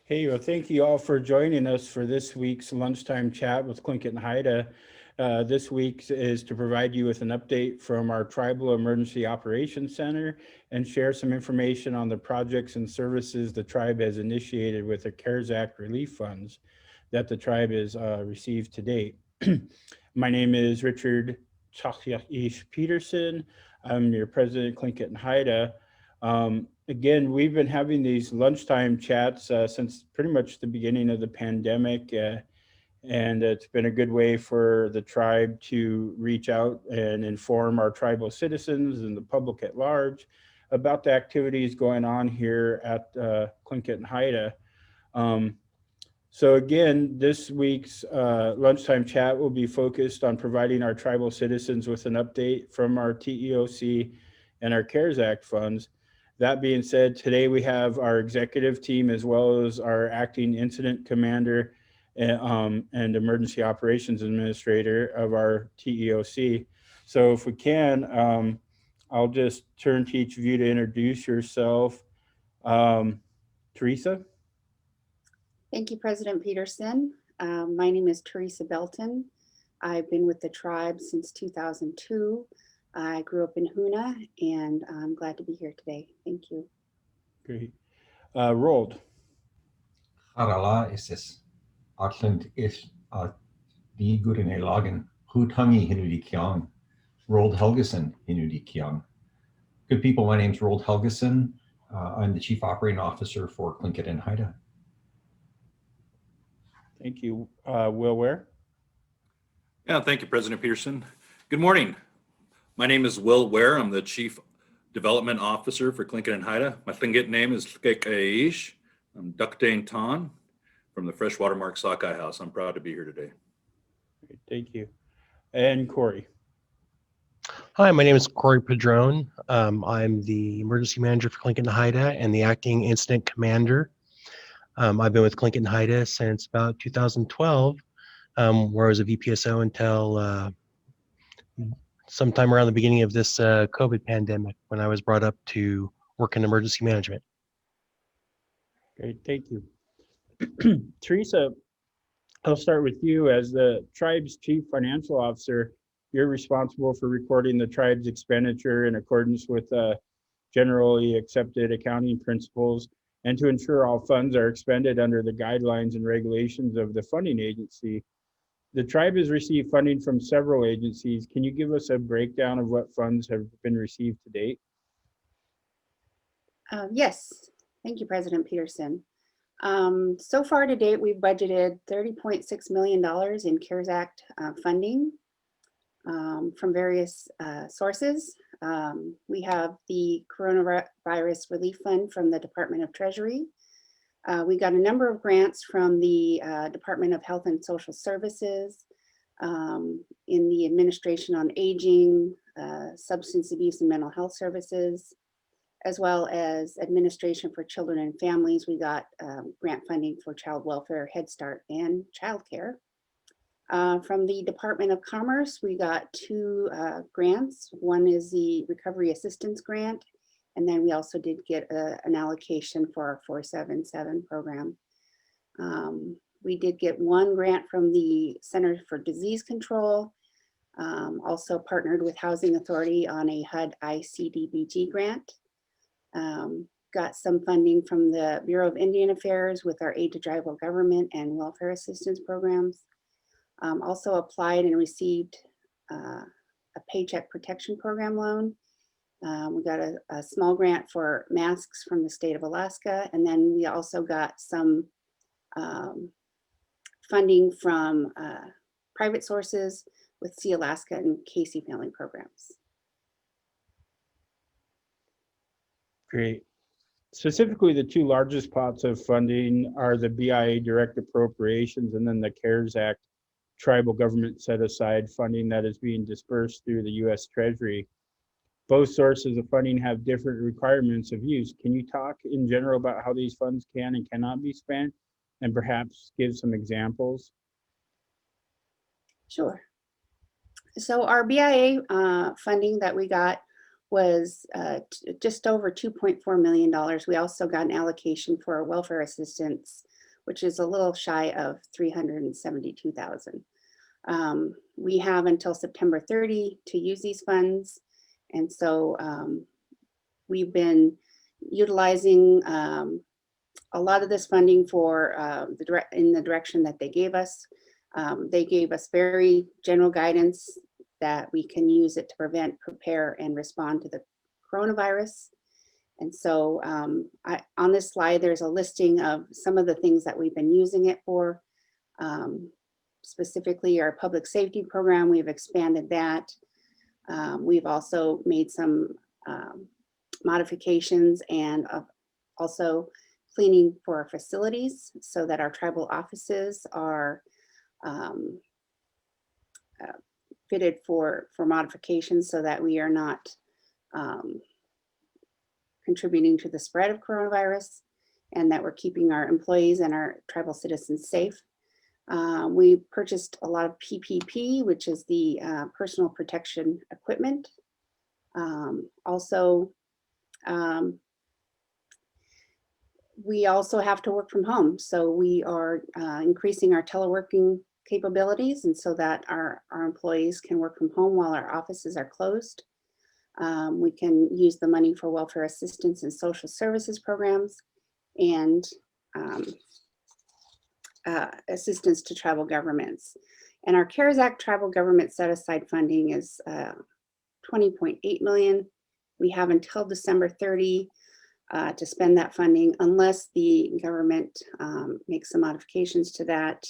Hey, well, thank you all for joining us for this week's Lunchtime Chat with Tlingit Haida. This week is to provide you with an update from our Tribal Emergency Operations Center and share some information on the projects and services the tribe has initiated with the CARES Act relief funds that the tribe has received to date. My name is Richard Chachiakish Peterson. I'm your president, Tlingit Haida. Again, we've been having these lunchtime chats since pretty much the beginning of the pandemic, and it's been a good way for the tribe to reach out and inform our tribal citizens and the public at large about the activities going on here at Tlingit Haida. So again, this week's lunchtime chat will be focused on providing our tribal citizens with an update from our TEOC and our CARES Act funds. That being said, today we have our executive team as well as our acting incident commander and emergency operations administrator of our TEOC. So if we can, I'll just turn to each of you to introduce yourself. Teresa? Thank you, President Peterson. My name is Teresa Belton. I've been with the tribe since 2002. I grew up in Hoona, and I'm glad to be here today. Thank you. Great. Rolled. Harala is Auckland is the good in a login. Hutangi Hinudi Kiang. Rolled Helgeson Hinudi Kiang. Good people, my name's Rolled Helgeson. I'm the Chief Operating Officer for Tlingit and Haida. Thank you. Will Ware? Yeah, thank you, President Peterson. Good morning. My name is Will Ware. I'm the Chief Development Officer for Tlingit and Haida. My Tlingit name is Tlingit. I'm Duckdane Ton from the Freshwater Mark Sockeye House. I'm proud to be here today. Great, thank you. And Corey? Hi, my name is Corey Padron. I'm the Emergency Manager for Tlingit and Haida and the Acting Incident Commander. I've been with Tlingit and Haida since about 2012, where I was a VPSO until sometime around the beginning of this COVID pandemic when I was brought up to work in emergency management. Great, thank you. Teresa, I'll start with you. As the tribe's Chief Financial Officer, you're responsible for recording the tribe's expenditure in accordance with generally accepted accounting principles and to ensure all funds are expended under the guidelines and regulations of the funding agency. The tribe has received funding from several agencies. Can you give us a breakdown of what funds have been received to date? Yes, thank you, President Peterson. So far to date, we've budgeted $30.6 million in CARES Act funding from various sources. We have the Coronavirus Relief Fund from the Department of Treasury. We got a number of grants from the Department of Health and Social Services, in the Administration on Aging, Substance Abuse and Mental Health Services, as well as Administration for Children and Families. We got grant funding for child welfare, Head Start, and childcare. From the Department of Commerce, we got two grants. One is the Recovery Assistance Grant, and then we also did get an allocation for our 477 program. We did get one grant from the Center for Disease Control, also partnered with Housing Authority on a HUD ICDBG grant. Got some funding from the Bureau of Indian Affairs with our Aid to Tribal Government and Welfare Assistance programs. Also applied and received a Paycheck Protection Program loan. We got a small grant for masks from the state of Alaska, and then we also got some funding from private sources with Sea Alaska and Casey Family Programs. Great. Specifically, the two largest pots of funding are the Bia Direct Appropriations and then the CARES Act tribal government set aside funding that is being dispersed through the U.S. Treasury. Both sources of funding have different requirements of use. Can you talk in general about how these funds can and cannot be spent and perhaps give some examples? Sure. So our BIA funding that we got was just over $2.4 million. We also got an allocation for welfare assistance which is a little shy of 372,000. We have until September 30 to use these funds. And so we've been utilizing a lot of this funding for in the direction that they gave us. They gave us very general guidance that we can use it to prevent, prepare, and respond to the coronavirus. And so on this slide, there's a listing of some of the things that we've been using it for. Specifically, our public safety program, we've expanded that. We've also made some modifications and also cleaning for our facilities so that our tribal offices are fitted for modifications so that we are not contributing to the spread of coronavirus, and that we're keeping our employees and our tribal citizens safe. We purchased a lot of PPP, which is the personal protection equipment. We also have to work from home. So we are increasing our teleworking capabilities, and so that our employees can work from home while our offices are closed. We can use the money for welfare assistance and social services programs, and assistance to tribal governments. And our CARES Act tribal government set aside funding is $20.8 million. We have until December 30 to spend that funding unless the government makes some modifications to that.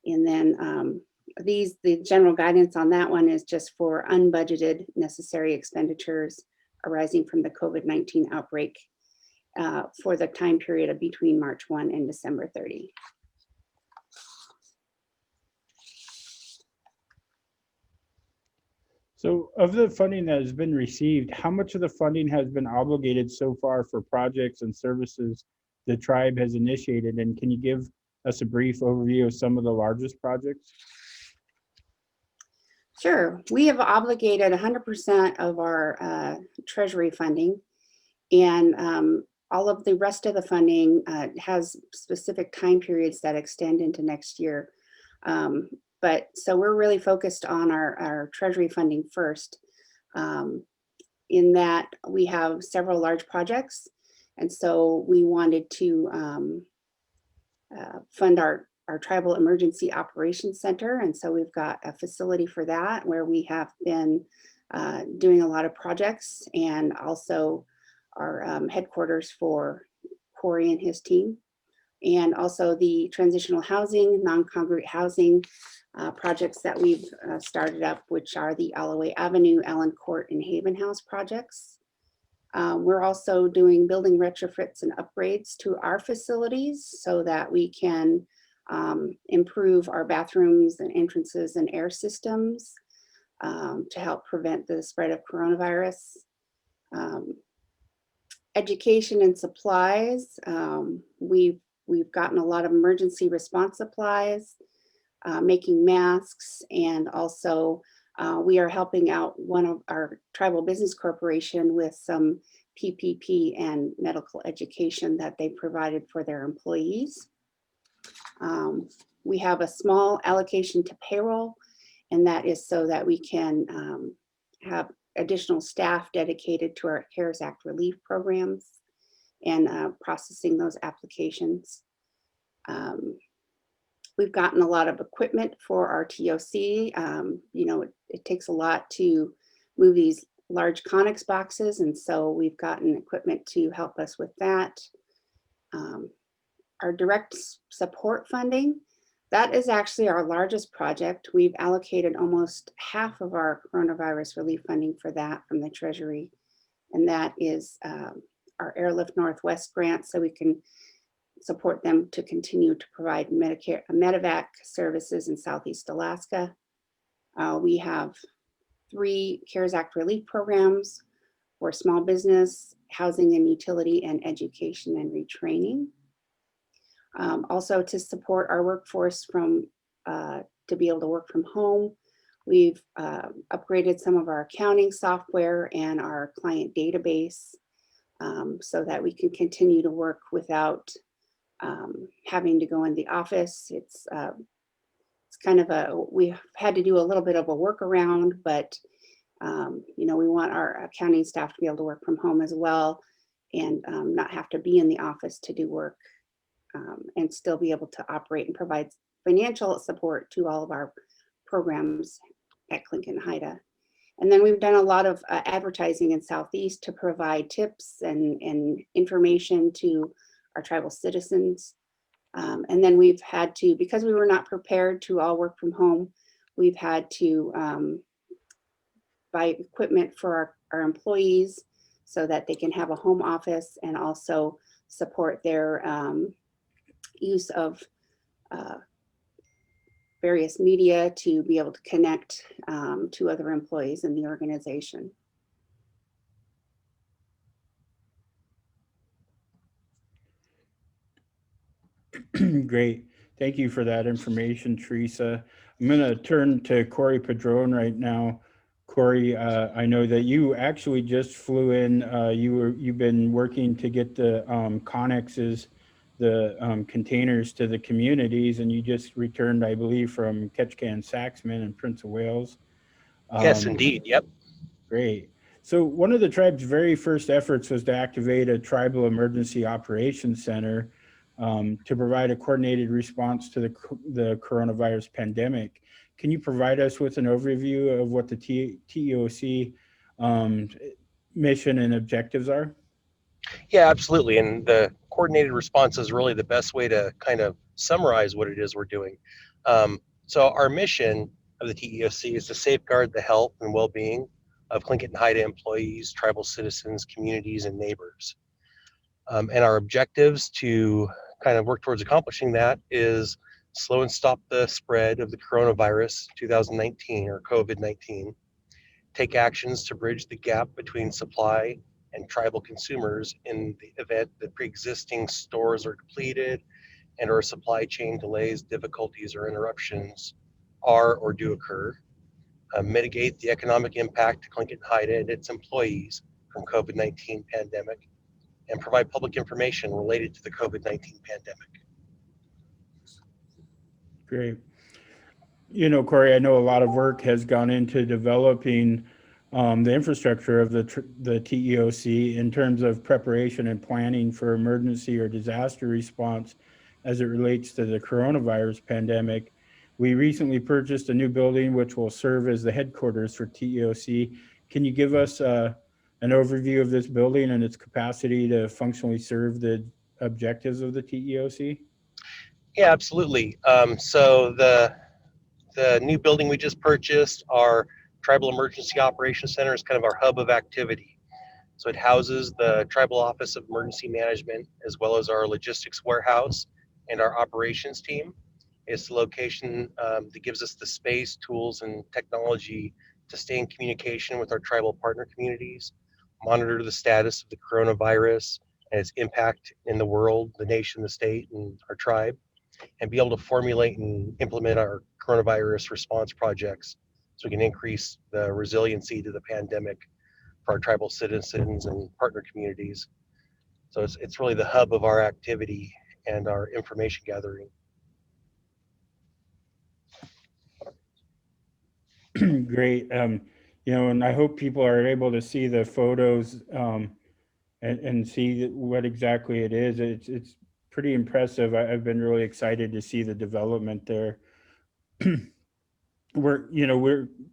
And then the general guidance on that one is just for unbudgeted necessary expenditures arising from the COVID-19 outbreak for the time period of between March 1 and December 30. So of the funding that has been received, how much of the funding has been obligated so far for projects and services the tribe has initiated? And can you give us a brief overview of some of the largest projects? Sure. We have obligated 100% of our Treasury funding, and all of the rest of the funding has specific time periods that extend into next year. But so we're really focused on our Treasury funding first, in that we have several large projects. And so we wanted to fund our Tribal Emergency Operations Center. And so we've got a facility for that where we have been doing a lot of projects, and also our headquarters for Corey and his team. And also the transitional housing, non-congregate housing projects that we've started up, which are the Alloway Avenue, Allen Court, and Haven House projects. We're also doing building retrofits and upgrades to our facilities so that we can improve our bathrooms and entrances and air systems to help prevent the spread of coronavirus. Education and supplies. We've gotten a lot of emergency response supplies, making masks, and also we are helping out one of our tribal business corporation with some PPP and medical education that they provided for their employees. We have a small allocation to payroll, and that is so that we can have additional staff dedicated to our CARES Act relief programs and processing those applications. We've gotten a lot of equipment for our TEOC. You know, it takes a lot to move these large Conex boxes, and so we've gotten equipment to help us with that. Our direct support funding, that is actually our largest project. We've allocated almost half of our coronavirus relief funding for that from the Treasury, and that is our Airlift Northwest grant, so we can support them to continue to provide medevac services in Southeast Alaska. We have 3 CARES Act relief programs for small business, housing and utility, and education and retraining. Also to support our workforce to be able to work from home, we've upgraded some of our accounting software and our client database so that we can continue to work without having to go in the office. It's kind of we've had to do a little bit of a workaround, but you know, we want our accounting staff to be able to work from home as well, and not have to be in the office to do work, and still be able to operate and provide financial support to all of our programs at Tlingit Haida. And then we've done a lot of advertising in Southeast to provide tips and information to our tribal citizens. And then we've had to, because we were not prepared to all work from home, we've had to buy equipment for our employees so that they can have a home office, and also support their use of various media to be able to connect to other employees in the organization. Great. Thank you for that information, Teresa. I'm going to turn to Corey Padron right now. Corey, I know that you actually just flew in. You've been working to get the connexes, the containers to the communities, and you just returned, I believe, from Ketchikan, Saxman, and Prince of Wales. Yes, indeed. Yep. Great. So one of the tribe's very first efforts was to activate a tribal emergency operations center to provide a coordinated response to the coronavirus pandemic. Can you provide us with an overview of what the TEOC mission and objectives are? Yeah, absolutely. And the coordinated response is really the best way to kind of summarize what it is we're doing. So our mission of the TEOC is to safeguard the health and well-being of Tlingit Haida employees, tribal citizens, communities, and neighbors. And our objectives to kind of work towards accomplishing that is slow and stop the spread of the coronavirus 2019 or COVID-19, take actions to bridge the gap between supply and tribal consumers in the event that pre-existing stores are depleted and or supply chain delays, difficulties, or interruptions are or do occur. Mitigate the economic impact to Tlingit Haida and its employees from COVID-19 pandemic, and provide public information related to the COVID-19 pandemic. Great. You know, Corey, I know a lot of work has gone into developing the infrastructure of the TEOC in terms of preparation and planning for emergency or disaster response as it relates to the coronavirus pandemic. We recently purchased a new building which will serve as the headquarters for TEOC. Can you give us an overview of this building and its capacity to functionally serve the objectives of the TEOC? Yeah, absolutely. So the new building we just purchased, our Tribal Emergency Operations Center, is kind of our hub of activity. So it houses the Tribal Office of Emergency Management, as well as our logistics warehouse and our operations team. It's the location that gives us the space, tools, and technology to stay in communication with our tribal partner communities, monitor the status of the coronavirus and its impact in the world, the nation, the state, and our tribe, and be able to formulate and implement our coronavirus response projects so we can increase the resiliency to the pandemic for our tribal citizens and partner communities. So it's really the hub of our activity and our information gathering. Great. You know, and I hope people are able to see the photos and see what exactly it is. It's pretty impressive. I've been really excited to see the development there.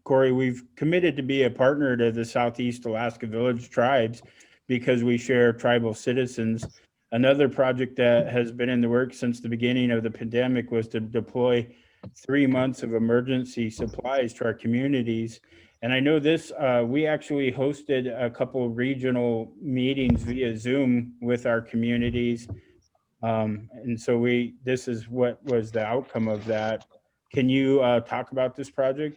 Corey, we've committed to be a partner to the Southeast Alaska Village tribes because we share tribal citizens. Another project that has been in the works since the beginning of the pandemic was to deploy 3 months of emergency supplies to our communities. And I know this, we actually hosted a couple of regional meetings via Zoom with our communities. And so this is what was the outcome of that. Can you talk about this project?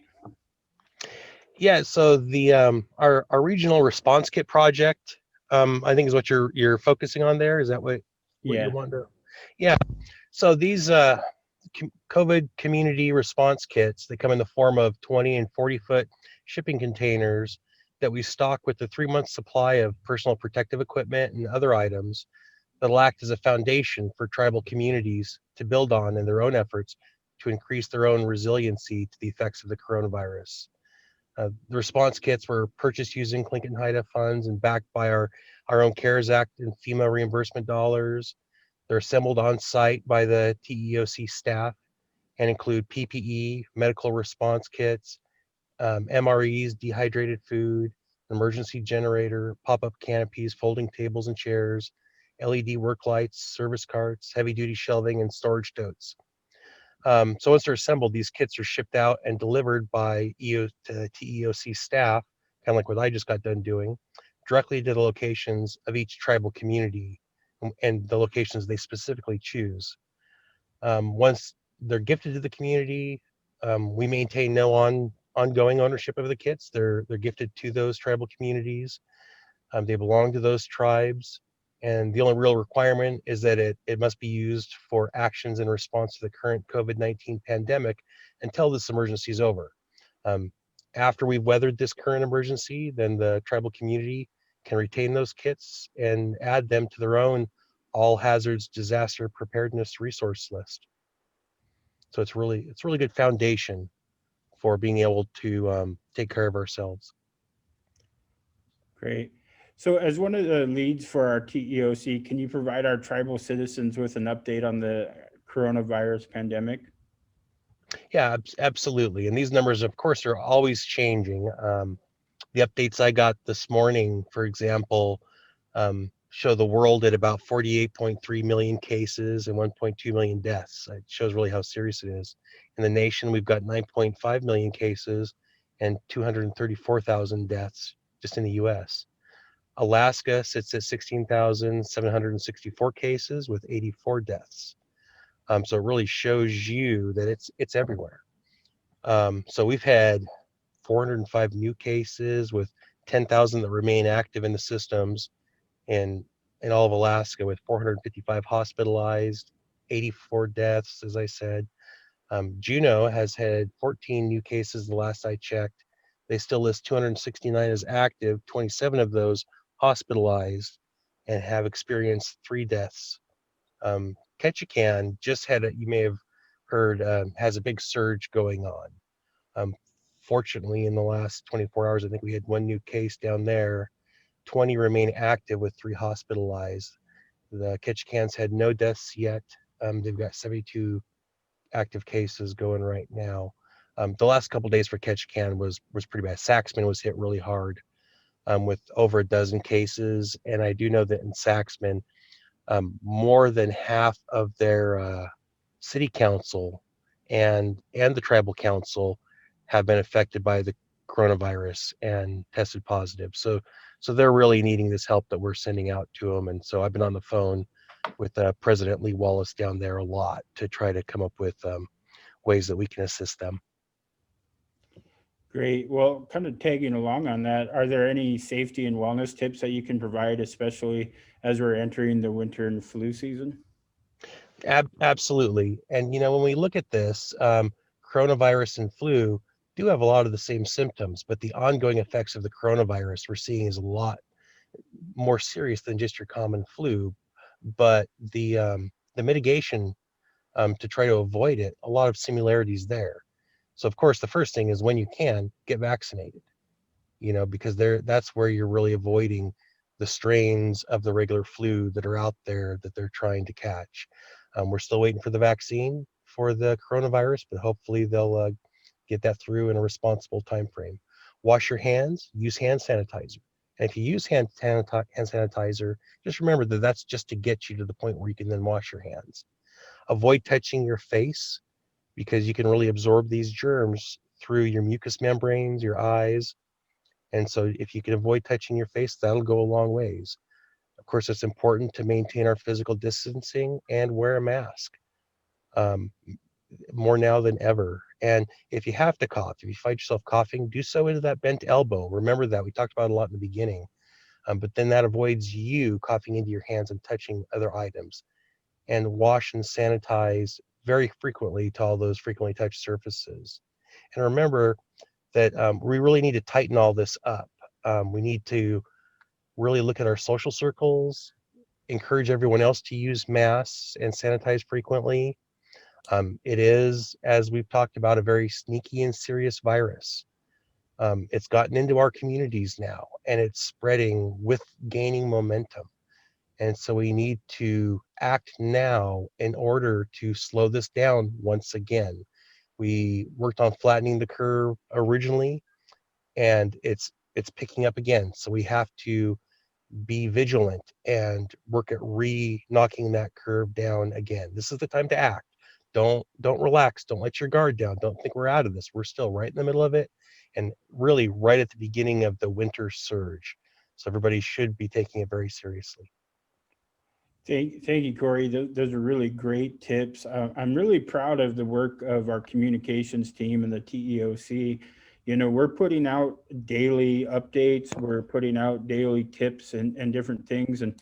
Yeah, so the our regional response kit project, I think is what you're focusing on there. Is that what Yeah. you want to? Yeah. So these COVID community response kits, they come in the form of 20 and 40-foot shipping containers that we stock with the 3-month supply of personal protective equipment and other items that'll act as a foundation for tribal communities to build on in their own efforts to increase their own resiliency to the effects of the coronavirus. The response kits were purchased using Tlingit Haida funds and backed by our own CARES Act and FEMA reimbursement dollars. They're assembled on site by the TEOC staff and include PPE, medical response kits, MREs, dehydrated food, emergency generator, pop-up canopies, folding tables and chairs, LED work lights, service carts, heavy-duty shelving, and storage totes. So once they're assembled, these kits are shipped out and delivered by TEOC staff, kind of like what I just got done doing, directly to the locations of each tribal community and the locations they specifically choose. Once they're gifted to the community, we maintain no ongoing ownership of the kits. They're gifted to those tribal communities. They belong to those tribes. And the only real requirement is that it must be used for actions in response to the current COVID-19 pandemic until this emergency is over. After we've weathered this current emergency, then the tribal community can retain those kits and add them to their own all hazards disaster preparedness resource list. So it's really good foundation for being able to take care of ourselves. Great. So as one of the leads for our TEOC, can you provide our tribal citizens with an update on the coronavirus pandemic? Yeah, absolutely. And these numbers, of course, are always changing. The updates I got this morning, for example, show the world at about 48.3 million cases and 1.2 million deaths. It shows really how serious it is. In the nation, we've got 9.5 million cases and 234,000 deaths just in the US. Alaska sits at 16,764 cases with 84 deaths. So it really shows you that it's everywhere. So we've had 405 new cases with 10,000 that remain active in the systems in all of Alaska, with 455 hospitalized, 84 deaths, as I said. Juneau has had 14 new cases the last I checked. They still list 269 as active, 27 of those hospitalized, and have experienced 3 deaths. Ketchikan just had you may have heard, has a big surge going on. Fortunately, in the last 24 hours, I think we had 1 new case down there. 20 remain active with 3 hospitalized. The Ketchikans had no deaths yet. They've got 72 active cases going right now. The last couple days for Ketchikan was pretty bad. Saxman was hit really hard with over a dozen cases. And I do know that in Saxman, more than half of their city council and the tribal council have been affected by the coronavirus and tested positive. So they're really needing this help that we're sending out to them. And so I've been on the phone with President Lee Wallace down there a lot to try to come up with ways that we can assist them. Great. Well, kind of tagging along on that, are there any safety and wellness tips that you can provide, especially as we're entering the winter and flu season? Absolutely. And, when we look at this, coronavirus and flu do have a lot of the same symptoms, but the ongoing effects of the coronavirus we're seeing is a lot more serious than just your common flu. But the mitigation to try to avoid it, a lot of similarities there. So, of course, the first thing is, when you can, get vaccinated, because that's where you're really avoiding the strains of the regular flu that are out there that they're trying to catch. We're still waiting for the vaccine for the coronavirus, but hopefully they'll get that through in a responsible time frame. Wash your hands, use hand sanitizer. And if you use hand sanitizer, just remember that that's just to get you to the point where you can then wash your hands. Avoid touching your face, because you can really absorb these germs through your mucous membranes, your eyes. And so if you can avoid touching your face, that'll go a long ways. Of course, it's important to maintain our physical distancing and wear a mask, more now than ever. And if you have to cough, if you find yourself coughing, do so into that bent elbow. Remember that. We talked about it a lot in the beginning. But then that avoids you coughing into your hands and touching other items. And wash and sanitize very frequently to all those frequently touched surfaces. And remember that we really need to tighten all this up. We need to really look at our social circles, encourage everyone else to use masks and sanitize frequently. It is, as we've talked about, a very sneaky and serious virus. It's gotten into our communities now, and it's spreading with gaining momentum. And so we need to act now in order to slow this down once again. We worked on flattening the curve originally, and it's picking up again. So we have to be vigilant and work at knocking that curve down again. This is the time to act. Don't relax. Don't let your guard down. Don't think we're out of this. We're still right in the middle of it, and really right at the beginning of the winter surge. So everybody should be taking it very seriously. Thank you, Corey. Those are really great tips. I'm really proud of the work of our communications team and the TEOC. You know, we're putting out daily updates. We're putting out daily tips and different things. And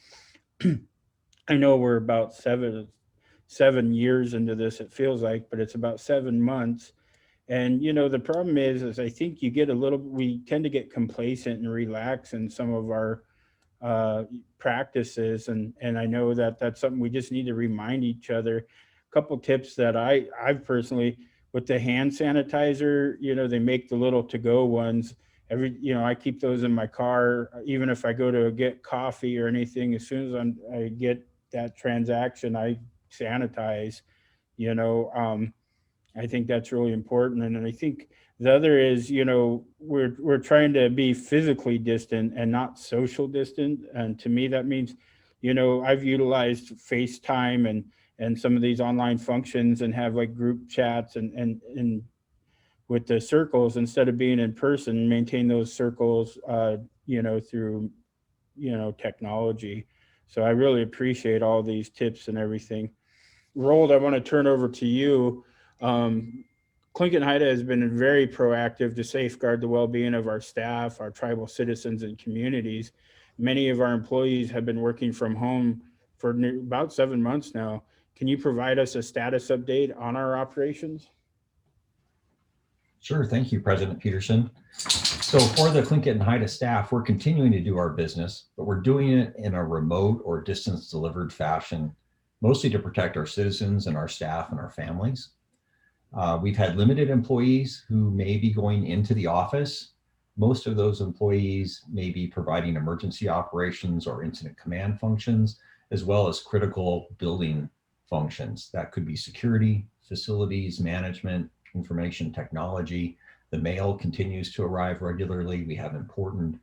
I know we're about seven years into this, it feels like, but it's about 7 months. And, you know, the problem is I think we tend to get complacent and relax in some of our practices, and I know that that's something we just need to remind each other. A couple tips that I've personally, with the hand sanitizer, you know, they make the little to-go ones. I keep those in my car, even if I go to get coffee or anything. As soon as I get that transaction, I sanitize. You know, I think that's really important. And I think the other is, you know, we're trying to be physically distant and not social distant. And to me, that means, you know, I've utilized FaceTime and some of these online functions and have like group chats and with the circles, instead of being in person, maintain those circles, you know, through, you know, technology. So I really appreciate all these tips and everything. Roald, I want to turn over to you. Tlingit Haida has been very proactive to safeguard the well-being of our staff, our tribal citizens, and communities. Many of our employees have been working from home for about 7 months now. Can you provide us a status update on our operations? Sure, thank you, President Peterson. So for the Tlingit Haida staff, we're continuing to do our business, but we're doing it in a remote or distance delivered fashion, mostly to protect our citizens and our staff and our families. We've had limited employees who may be going into the office. Most of those employees may be providing emergency operations or incident command functions, as well as critical building functions. That could be security, facilities, management, information technology. The mail continues to arrive regularly. We have important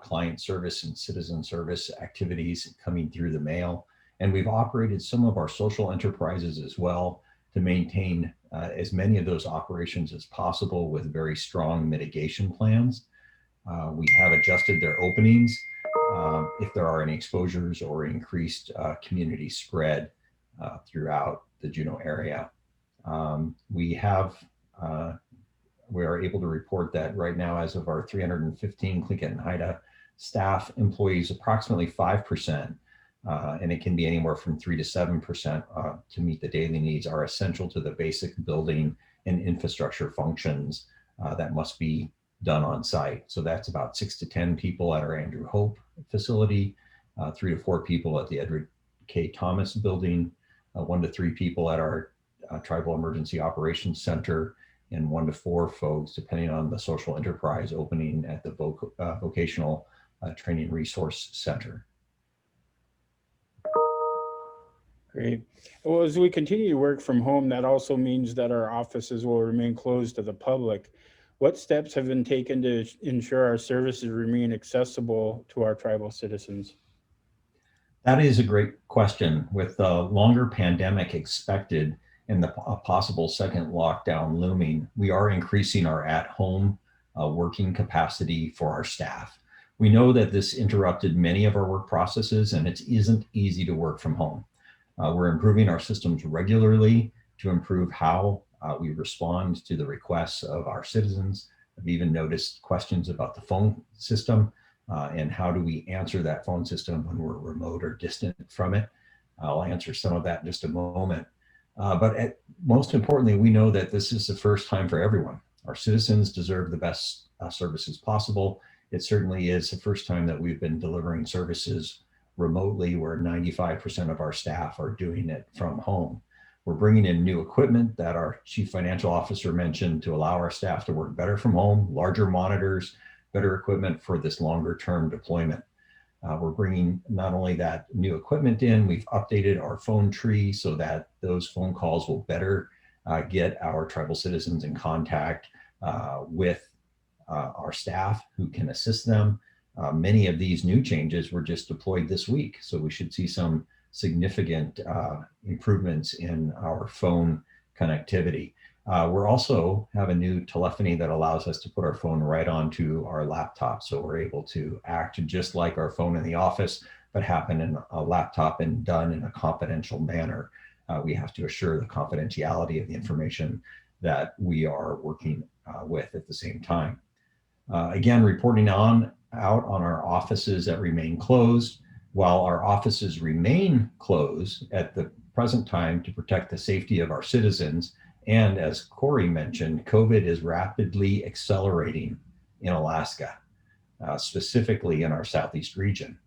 client service and citizen service activities coming through the mail. And we've operated some of our social enterprises as well to maintain as many of those operations as possible with very strong mitigation plans. We have adjusted their openings if there are any exposures or increased community spread throughout the Juneau area. We are able to report that right now, as of our 315 Tlingit Haida staff employees, approximately 5%, and it can be anywhere from 3 to 7% to meet the daily needs, are essential to the basic building and infrastructure functions that must be done on site. So that's about 6 to 10 people at our Andrew Hope facility, 3 to 4 people at the Edward K. Thomas building, 1 to 3 people at our Tribal Emergency Operations Center, and 1 to 4 folks, depending on the social enterprise opening at the Vocational Training Resource Center. Great. Well, as we continue to work from home, that also means that our offices will remain closed to the public. What steps have been taken to ensure our services remain accessible to our tribal citizens? That is a great question. With the longer pandemic expected and the possible second lockdown looming, we are increasing our at-home working capacity for our staff. We know that this interrupted many of our work processes, and it isn't easy to work from home. We're improving our systems regularly to improve how we respond to the requests of our citizens. I've even noticed questions about the phone system and how do we answer that phone system when we're remote or distant from it. I'll answer some of that in just a moment. But most importantly, we know that this is the first time for everyone. Our citizens deserve the best services possible. It certainly is the first time that we've been delivering services remotely, where 95% of our staff are doing it from home. We're bringing in new equipment that our Chief Financial Officer mentioned to allow our staff to work better from home, larger monitors, better equipment for this longer term deployment. We're bringing not only that new equipment in, we've updated our phone tree so that those phone calls will better get our tribal citizens in contact with our staff who can assist them. Many of these new changes were just deployed this week, so we should see some significant improvements in our phone connectivity. We're also have a new telephony that allows us to put our phone right onto our laptop, so we're able to act just like our phone in the office, but happen in a laptop and done in a confidential manner. We have to assure the confidentiality of the information that we are working with at the same time. Again, reporting out on our offices that remain closed. While our offices remain closed at the present time to protect the safety of our citizens, and as Corey mentioned, COVID is rapidly accelerating in Alaska, specifically in our southeast region.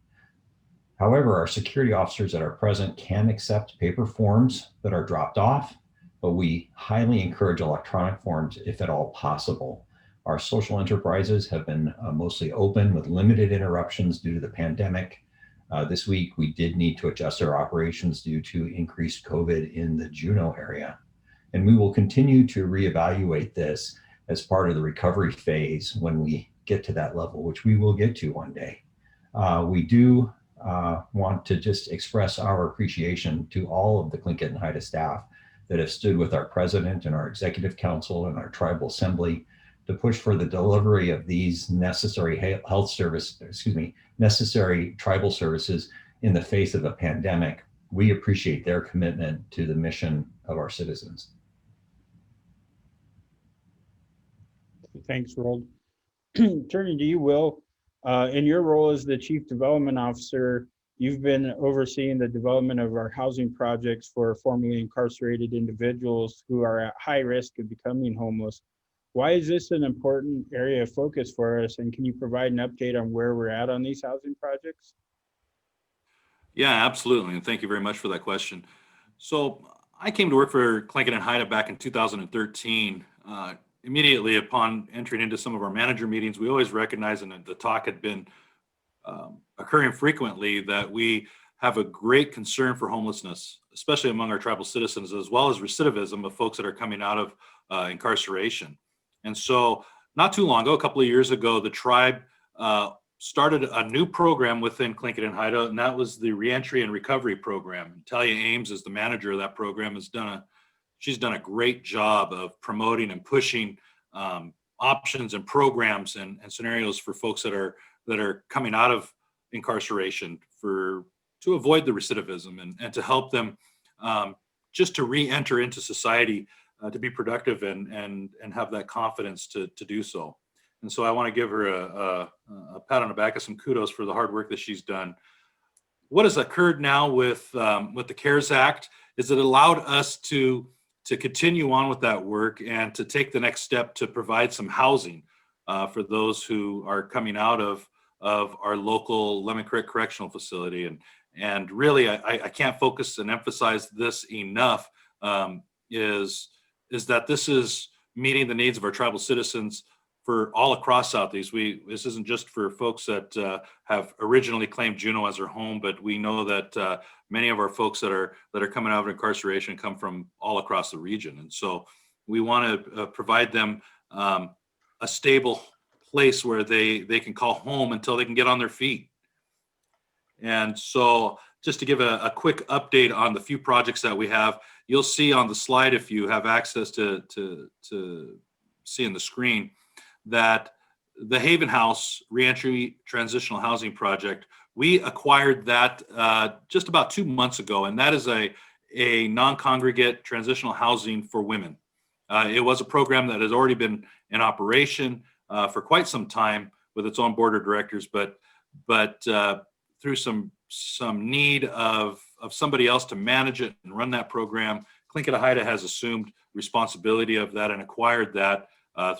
However, our security officers that are present can accept paper forms that are dropped off, but we highly encourage electronic forms if at all possible. Our social enterprises have been mostly open with limited interruptions due to the pandemic. This week, we did need to adjust our operations due to increased COVID in the Juneau area. And we will continue to reevaluate this as part of the recovery phase when we get to that level, which we will get to one day. We do want to just express our appreciation to all of the Tlingit Haida staff that have stood with our president and our executive council and our tribal assembly to push for the delivery of these necessary necessary tribal services in the face of a pandemic. We appreciate their commitment to the mission of our citizens. Thanks, Rold. Turning to you, Will, in your role as the Chief Development Officer, you've been overseeing the development of our housing projects for formerly incarcerated individuals who are at high risk of becoming homeless. Why is this an important area of focus for us? And can you provide an update on where we're at on these housing projects? Yeah, absolutely. And thank you very much for that question. So I came to work for Tlingit Haida back in 2013. Immediately upon entering into some of our manager meetings, we always recognized, and the talk had been occurring frequently, that we have a great concern for homelessness, especially among our tribal citizens, as well as recidivism of folks that are coming out of incarceration. And so not too long ago, a couple of years ago, the tribe started a new program within Tlingit Haida, and that was the Reentry and Recovery Program. Talia Ames is the manager of that program. She's done a great job of promoting and pushing options and programs and scenarios for folks that are coming out of incarceration to avoid the recidivism and to help them just to re-enter into society, to be productive and have that confidence to do so. And so I want to give her a pat on the back of some kudos for the hard work that she's done. What has occurred now with the CARES Act is it allowed us to continue on with that work and to take the next step to provide some housing for those who are coming out of our local Lemon Creek Correctional Facility. And really, I can't focus and emphasize this enough, is that this is meeting the needs of our tribal citizens for all across Southeast. This isn't just for folks that have originally claimed Juneau as their home, but we know that many of our folks that are coming out of incarceration come from all across the region. And so we want to provide them a stable place where they can call home until they can get on their feet. And so just to give a quick update on the few projects that we have, you'll see on the slide, if you have access to see on the screen, that the Haven House Reentry Transitional Housing Project, we acquired that just about 2 months ago, and that is a non-congregate transitional housing for women. It was a program that has already been in operation for quite some time with its own board of directors, but through some need of somebody else to manage it and run that program, Tlingit Haida has assumed responsibility of that and acquired that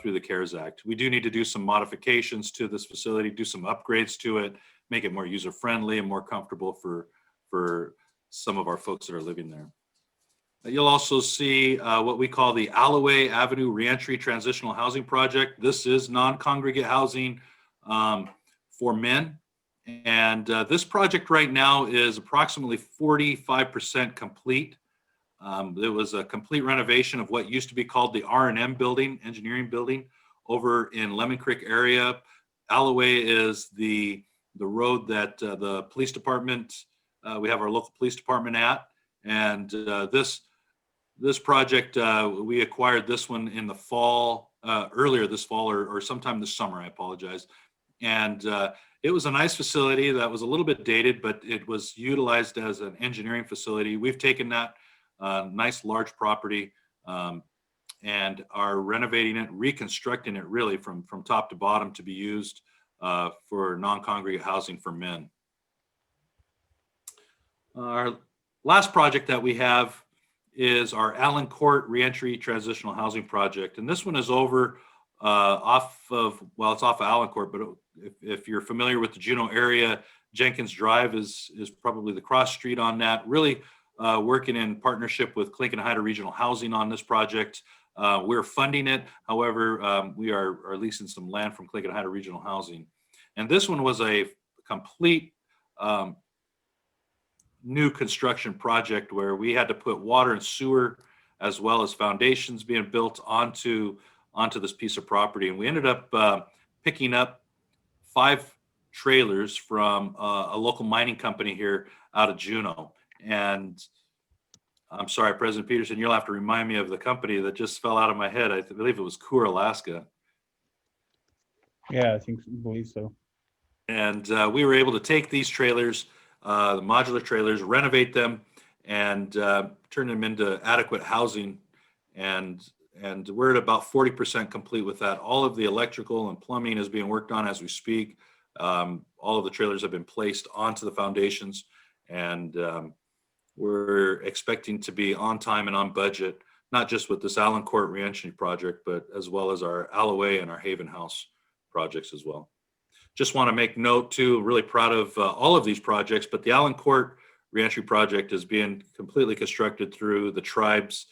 through the CARES Act. We do need to do some modifications to this facility, do some upgrades to it, make it more user-friendly and more comfortable for some of our folks that are living there. You'll also see what we call the Alloway Avenue Reentry Transitional Housing Project. This is non-congregate housing for men. And this project right now is approximately 45% complete. There was a complete renovation of what used to be called the R&M building, engineering building, over in Lemon Creek area. Alloway is the road that the police department, we have our local police department at. And this project, we acquired this one in the fall, earlier this fall or sometime this summer, I apologize. And it was a nice facility that was a little bit dated, but it was utilized as an engineering facility. We've taken that nice large property and are renovating it, reconstructing it really from top to bottom to be used for non-congregate housing for men. Our last project that we have is our Allen Court Reentry Transitional Housing Project. And this one is over off of Allen Court, but if you're familiar with the Juneau area, Jenkins Drive is probably the cross street on that. Really working in partnership with Tlingit Haida Regional Housing on this project. We're funding it. However, we are leasing some land from Tlingit Haida Regional Housing. And this one was a complete new construction project where we had to put water and sewer as well as foundations being built onto this piece of property. And we ended up picking up 5 trailers from a local mining company here out of Juneau. And I'm sorry, President Peterson, you'll have to remind me of the company that just fell out of my head. I believe it was Coeur, Alaska. Yeah, I believe so. And we were able to take these trailers, the modular trailers, renovate them, and turn them into adequate housing. And we're at about 40% complete with that. All of the electrical and plumbing is being worked on as we speak. All of the trailers have been placed onto the foundations, and we're expecting to be on time and on budget, not just with this Allen Court Reentry project, but as well as our Alloway and our Haven House projects as well. Just want to make note too, really proud of all of these projects, but the Allen Court Reentry project is being completely constructed through the tribe's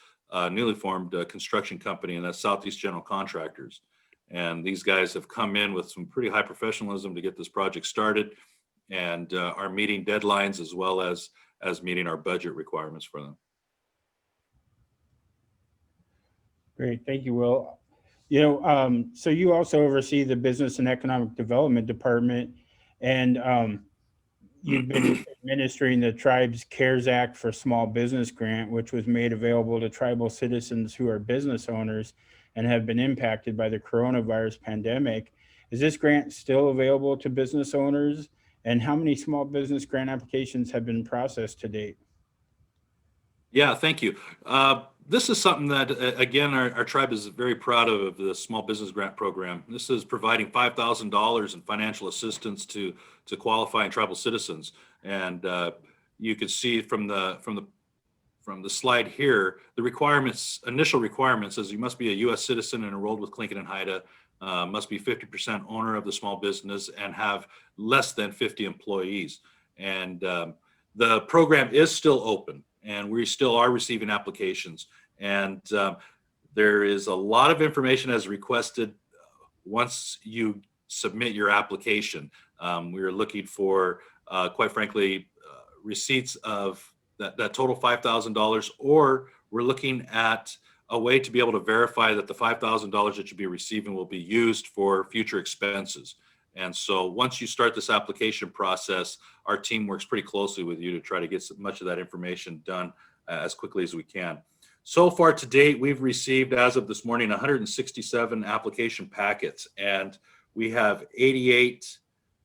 newly formed construction company, and that's Southeast General Contractors. And these guys have come in with some pretty high professionalism to get this project started, and are meeting deadlines as well as meeting our budget requirements for them. Great, thank you, Will. So you also oversee the Business and Economic Development Department, and you've been administering the tribe's CARES Act for Small Business Grant, which was made available to tribal citizens who are business owners and have been impacted by the coronavirus pandemic. Is this grant still available to business owners? And how many small business grant applications have been processed to date? Yeah, thank you. This is something that, again, our tribe is very proud of the Small Business Grant Program. This is providing $5,000 in financial assistance to qualifying tribal citizens. And you can see from the slide here, the requirements, initial requirements, is you must be a U.S. citizen and enrolled with Tlingit Haida, must be 50% owner of the small business, and have less than 50 employees. And the program is still open, and we still are receiving applications. And there is a lot of information as requested once you submit your application. We are looking for, quite frankly, receipts of that total $5,000, or we're looking at a way to be able to verify that the $5,000 that you'll be receiving will be used for future expenses. And so once you start this application process, our team works pretty closely with you to try to get much of that information done as quickly as we can. So far to date, we've received, as of this morning, 167 application packets, and we have 88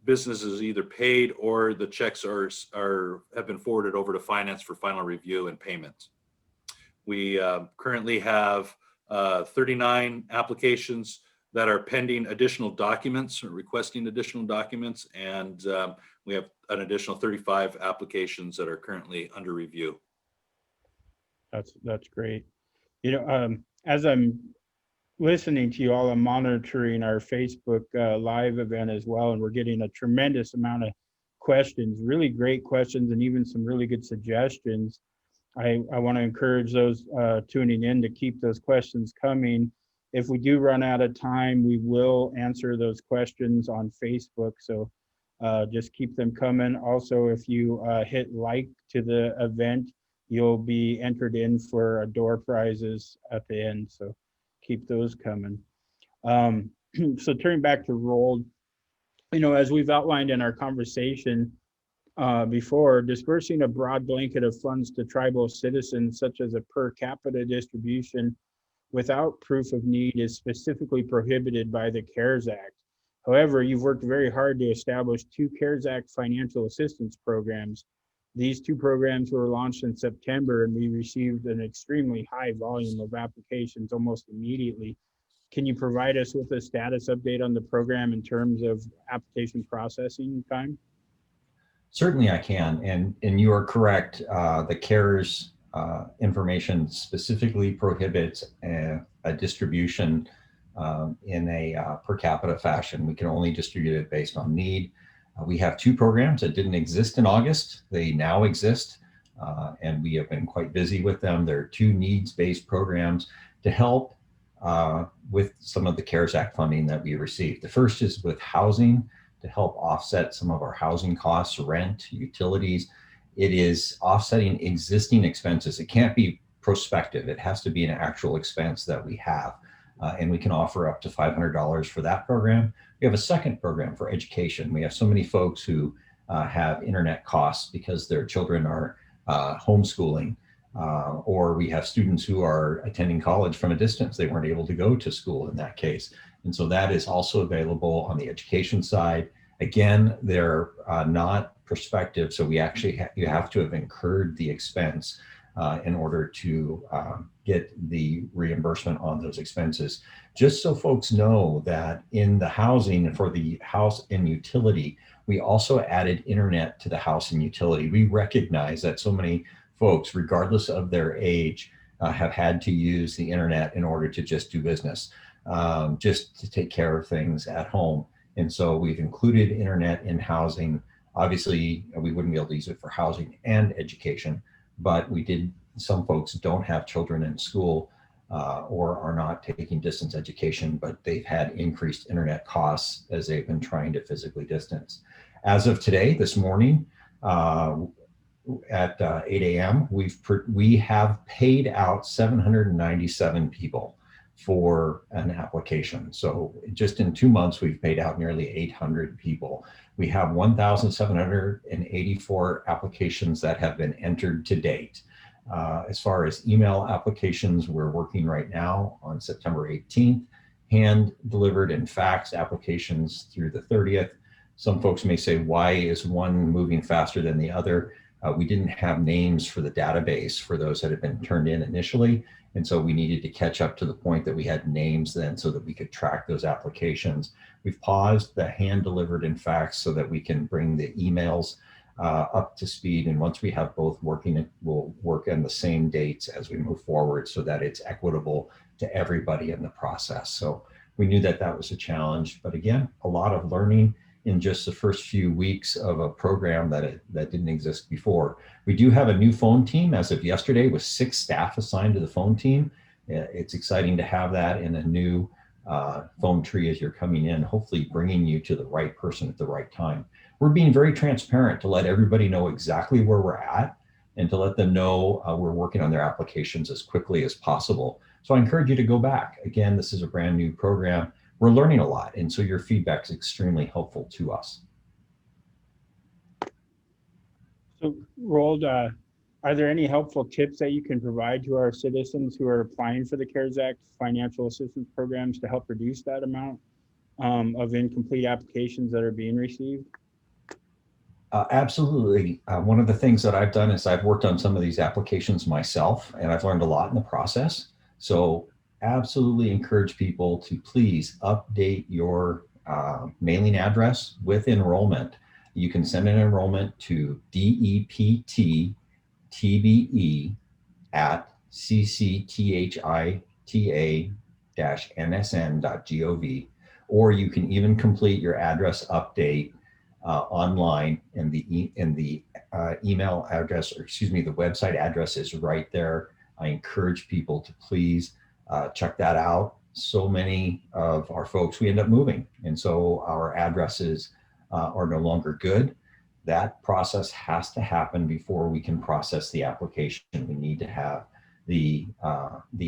businesses either paid or the checks have been forwarded over to finance for final review and payment. We currently have 39 applications that are pending additional documents or requesting additional documents, and we have an additional 35 applications that are currently under review. That's great. As I'm listening to you all, I'm monitoring our Facebook live event as well, and we're getting a tremendous amount of questions, really great questions, and even some really good suggestions. I want to encourage those tuning in to keep those questions coming. If we do run out of time, we will answer those questions on Facebook. So just keep them coming. Also, if you hit like to the event, you'll be entered in for door prizes at the end. So keep those coming. So turning back to Rolled, as we've outlined in our conversation before, dispersing a broad blanket of funds to tribal citizens, such as a per capita distribution without proof of need, is specifically prohibited by the CARES Act. However, you've worked very hard to establish 2 CARES Act financial assistance programs. These 2 programs were launched in September, and we received an extremely high volume of applications almost immediately. Can you provide us with a status update on the program in terms of application processing time? Certainly I can, and you are correct. The CARES information specifically prohibits a distribution in a per capita fashion. We can only distribute it based on need. We have 2 programs that didn't exist in August. They now exist, and we have been quite busy with them. They're 2 needs-based programs to help with some of the CARES Act funding that we received. The first is with housing, to help offset some of our housing costs, rent, utilities. It is offsetting existing expenses. It can't be prospective. It has to be an actual expense that we have. And we can offer up to $500 for that program. We have a second program for education. We have so many folks who have internet costs because their children are homeschooling, or we have students who are attending college from a distance. They weren't able to go to school in that case. And so that is also available on the education side. Again, they're not prospective, so we actually you have to have incurred the expense in order to get the reimbursement on those expenses. Just so folks know that in the housing, for the house and utility, we also added internet to the house and utility. We recognize that so many folks, regardless of their age, have had to use the internet in order to just do business, just to take care of things at home. And so we've included internet in housing. Obviously, we wouldn't be able to use it for housing and education, but we did. Some folks don't have children in school or are not taking distance education, but they've had increased internet costs as they've been trying to physically distance. As of today, this morning, at 8 a.m., we have paid out 797 people for an application. So just in 2 months, we've paid out nearly 800 people. We have 1,784 applications that have been entered to date. As far as email applications, we're working right now on September 18th, hand delivered and fax applications through the 30th. Some folks may say, why is one moving faster than the other? We didn't have names for the database for those that had been turned in initially. And so we needed to catch up to the point that we had names then so that we could track those applications. We've paused the hand delivered and fax so that we can bring the emails up to speed. And once we have both working, we'll work on the same dates as we move forward so that it's equitable to everybody in the process. So we knew that that was a challenge, but again, a lot of learning in just the first few weeks of a program that didn't exist before. We do have a new phone team as of yesterday with 6 staff assigned to the phone team. It's exciting to have that in a new phone tree as you're coming in, hopefully bringing you to the right person at the right time. We're being very transparent to let everybody know exactly where we're at and to let them know we're working on their applications as quickly as possible. So I encourage you to go back. Again, this is a brand new program. We're learning a lot, and so your feedback is extremely helpful to us. So, Rolled, are there any helpful tips that you can provide to our citizens who are applying for the CARES Act financial assistance programs to help reduce that amount of incomplete applications that are being received? Absolutely. One of the things that I've done is I've worked on some of these applications myself, and I've learned a lot in the process. So absolutely encourage people to please update your mailing address with enrollment. You can send an enrollment to depttbe@ccthita-nsn.gov, or you can even complete your address update online, and the email address, or excuse me, the website address is right there. I encourage people to please check that out. So many of our folks, we end up moving, and so our addresses are no longer good. That process has to happen before we can process the application. We need to have the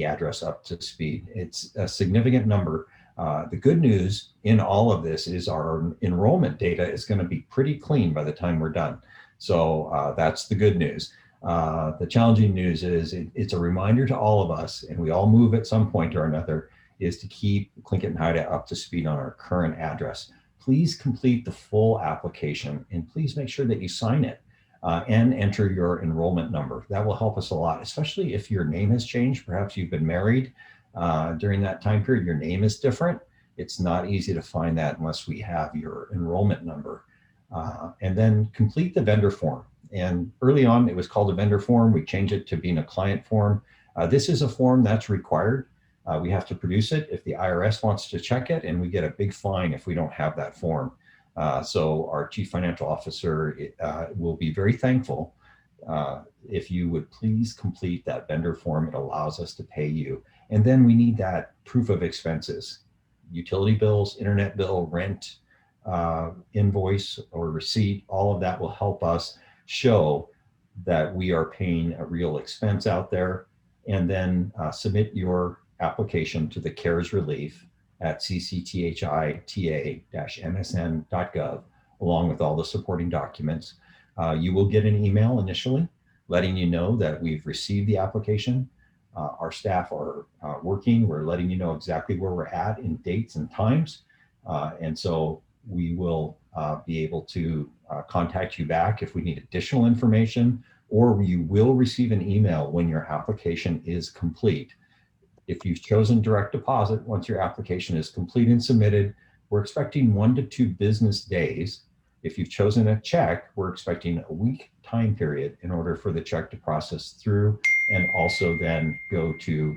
address up to speed. It's a significant number. The good news in all of this is our enrollment data is going to be pretty clean by the time we're done. So that's the good news. The challenging news is it's a reminder to all of us, and we all move at some point or another, is to keep Tlingit Haida up to speed on our current address. Please complete the full application, and please make sure that you sign it and enter your enrollment number. That will help us a lot, especially if your name has changed. Perhaps you've been married during that time period, your name is different. It's not easy to find that unless we have your enrollment number. And then complete the vendor form. And early on, it was called a vendor form. We changed it to being a client form. This is a form that's required. We have to produce it if the IRS wants to check it, and we get a big fine if we don't have that form. So our Chief Financial Officer will be very thankful if you would please complete that vendor form. It allows us to pay you. And then we need that proof of expenses, utility bills, internet bill, rent, invoice or receipt. All of that will help us show that we are paying a real expense out there. And then submit your application to the CARES relief at ccthita-msn.gov, along with all the supporting documents. You will get an email initially letting you know that we've received the application. Our staff are working. We're letting you know exactly where we're at in dates and times. And so we will be able to contact you back if we need additional information, or you will receive an email when your application is complete. If you've chosen direct deposit, once your application is complete and submitted, we're expecting 1 to 2 business days. If you've chosen a check, we're expecting a week time period in order for the check to process through, and also then go to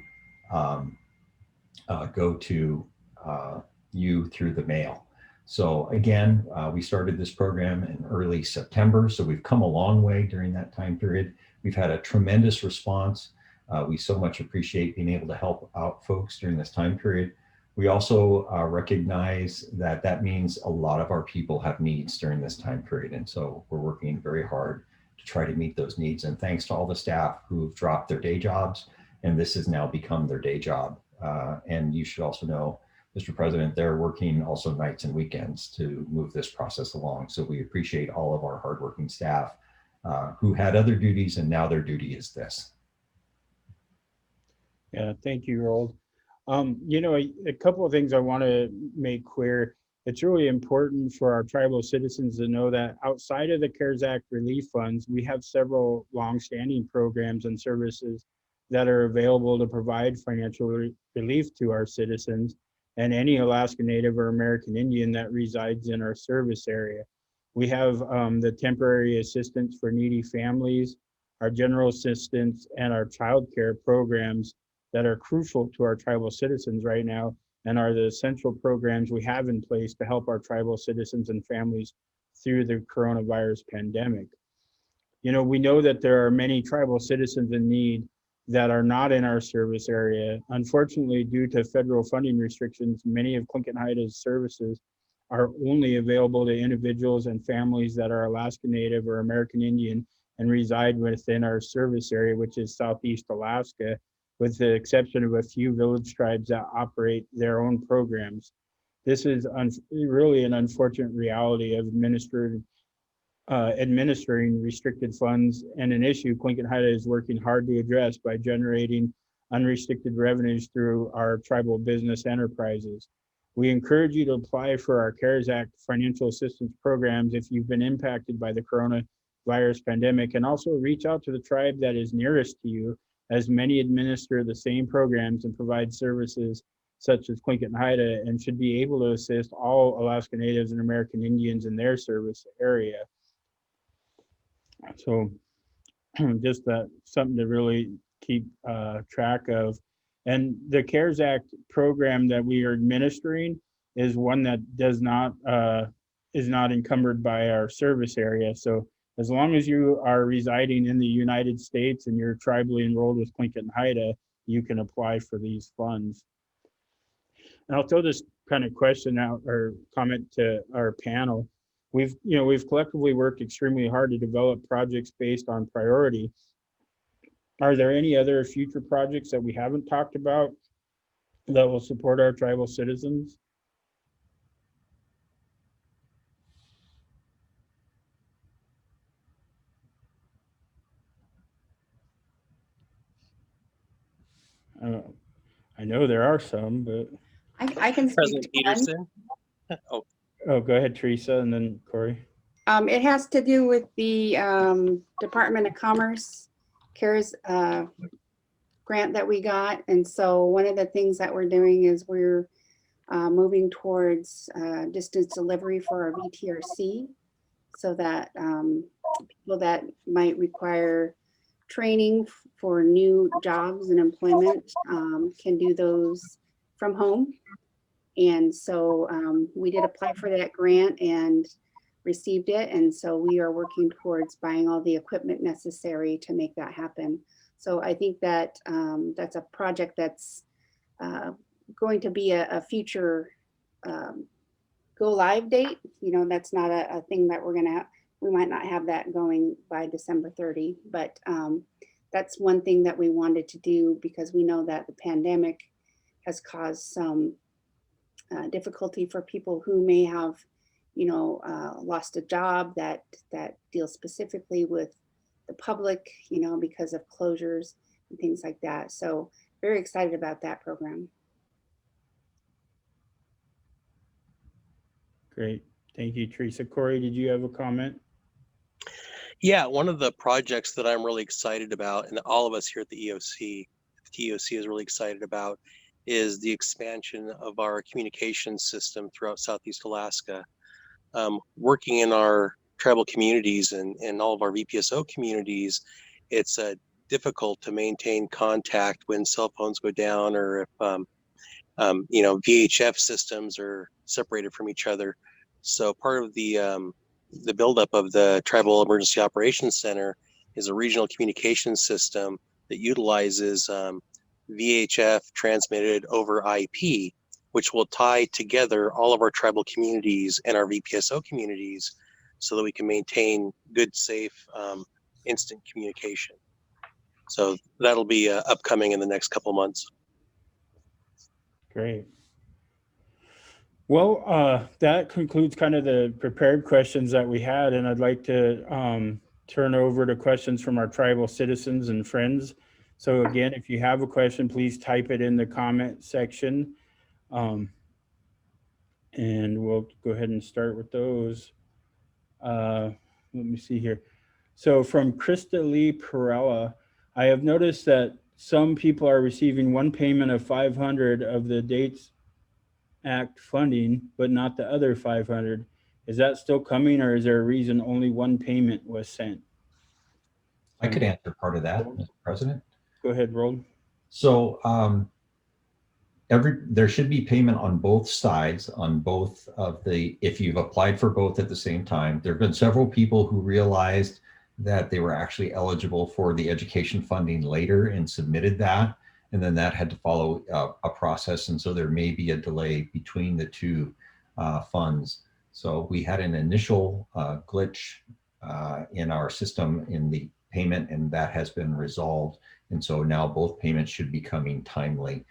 you through the mail. So again, we started this program in early September, so we've come a long way during that time period. We've had a tremendous response. We so much appreciate being able to help out folks during this time period. We also recognize that that means a lot of our people have needs during this time period. And so we're working very hard to try to meet those needs. And thanks to all the staff who've dropped their day jobs, and this has now become their day job. And you should also know, Mr. President, they're working also nights and weekends to move this process along. So we appreciate all of our hardworking staff who had other duties, and now their duty is this. Yeah, thank you, Roald. You know, a couple of things I want to make clear. It's really important for our tribal citizens to know that outside of the CARES Act relief funds, we have several longstanding programs and services that are available to provide financial relief to our citizens and any Alaska Native or American Indian that resides in our service area. We have the temporary assistance for needy families, our general assistance, and our child care programs that are crucial to our tribal citizens right now, and are the essential programs we have in place to help our tribal citizens and families through the coronavirus pandemic. You know, we know that there are many tribal citizens in need that are not in our service area. Unfortunately, due to federal funding restrictions, many of Tlingit Haida's services are only available to individuals and families that are Alaska Native or American Indian and reside within our service area, which is Southeast Alaska, with the exception of a few village tribes that operate their own programs. This is really an unfortunate reality of administering restricted funds, and an issue Tlingit Haida is working hard to address by generating unrestricted revenues through our tribal business enterprises. We encourage you to apply for our CARES Act financial assistance programs if you've been impacted by the coronavirus pandemic, and also reach out to the tribe that is nearest to you, as many administer the same programs and provide services such as Tlingit Haida, and should be able to assist all Alaska Natives and American Indians in their service area. So just something to really keep track of. And the CARES Act program that we are administering is one that does not is not encumbered by our service area. So as long as you are residing in the United States and you're tribally enrolled with Tlingit Haida, you can apply for these funds. And I'll throw this kind of question out or comment to our panel. We've collectively worked extremely hard to develop projects based on priority. Are there any other future projects that we haven't talked about that will support our tribal citizens? I know there are some, but I can speak President to one. Peterson. oh, go ahead, Teresa, and then Corey. It has to do with the Department of Commerce CARES grant that we got. And so one of the things that we're doing is we're moving towards distance delivery for our VTRC, so that people that might require training for new jobs and employment can do those from home. And so we did apply for that grant and received it. And so we are working towards buying all the equipment necessary to make that happen. So I think that that's a project that's going to be a future go live date. That's not a thing that we might not have that going by December 30, but that's one thing that we wanted to do because we know that the pandemic has caused some difficulty for people who may have, lost a job that deals specifically with the public, because of closures and things like that. So very excited about that program. Great. Thank you, Teresa. Corey, did you have a comment? Yeah, one of the projects that I'm really excited about, and all of us here at the TEOC is really excited about, is the expansion of our communication system throughout Southeast Alaska. Working in our tribal communities and all of our VPSO communities, it's difficult to maintain contact when cell phones go down or if VHF systems are separated from each other. So part of the buildup of the Tribal Emergency Operations Center is a regional communication system that utilizes VHF transmitted over IP, which will tie together all of our tribal communities and our VPSO communities so that we can maintain good, safe, instant communication. So that'll be upcoming in the next couple months. Great. Well, that concludes kind of the prepared questions that we had, and I'd like to turn over to questions from our tribal citizens and friends. So again, if you have a question, please type it in the comment section. And we'll go ahead and start with those. Let me see here. So from Krista Lee Perella, I have noticed that some people are receiving one payment of 500 of the Dates Act funding, but not the other 500. Is that still coming, or is there a reason only one payment was sent? I could answer part of that, Mr. President. Go ahead, Roald. So there should be payment on both sides, on both of the, if you've applied for both at the same time. There have been several people who realized that they were actually eligible for the education funding later and submitted that, and then that had to follow a process, and so there may be a delay between the two funds. So we had an initial glitch in our system in the payment, and that has been resolved, and so now both payments should be coming timely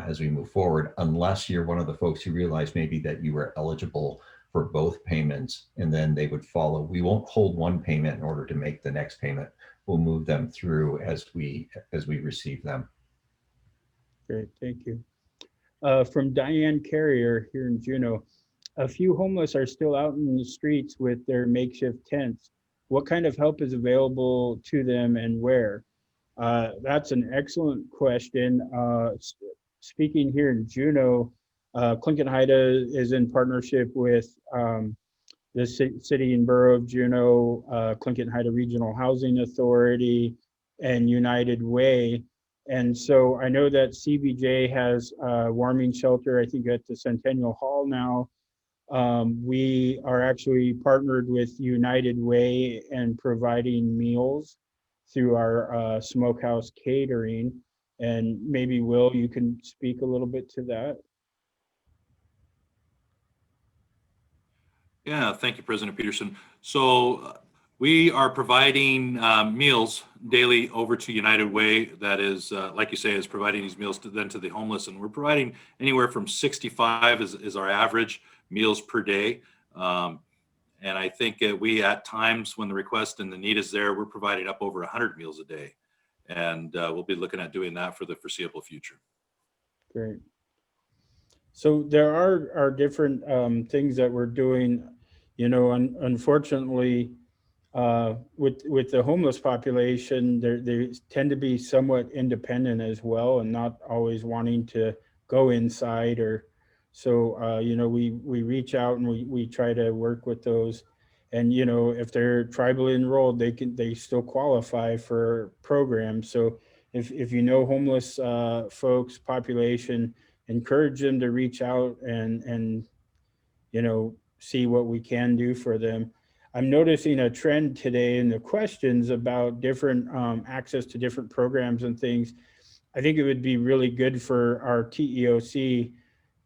as we move forward, unless you're one of the folks who realized maybe that you were eligible for both payments, and then they would follow. We won't hold one payment in order to make the next payment. We'll move them through as we receive them. Great, thank you. From Diane Carrier here in Juneau, a few homeless are still out in the streets with their makeshift tents. What kind of help is available to them and where? That's an excellent question. Speaking here in Juneau, Tlingit Haida is in partnership with the City and Borough of Juneau, Tlingit Haida Regional Housing Authority, and United Way. And so I know that CBJ has a warming shelter, I think at the Centennial Hall now. We are actually partnered with United Way and providing meals through our smokehouse catering. And maybe Will, you can speak a little bit to that. Yeah, thank you, President Peterson. So we are providing meals daily over to United Way. That is, like you say, is providing these meals to the homeless, and we're providing anywhere from 65 is our average meals per day. And I think we, at times when the request and the need is there, we're providing up over 100 meals a day, and we'll be looking at doing that for the foreseeable future. Great. So there are different things that we're doing, you know, unfortunately, with the homeless population, they tend to be somewhat independent as well, and not always wanting to go inside. Or so you know, we reach out and we try to work with those. And you know, if they're tribally enrolled, they still qualify for programs. So if you know homeless folks population, encourage them to reach out and you know, see what we can do for them. I'm noticing a trend today in the questions about different access to different programs and things. I think it would be really good for our TEOC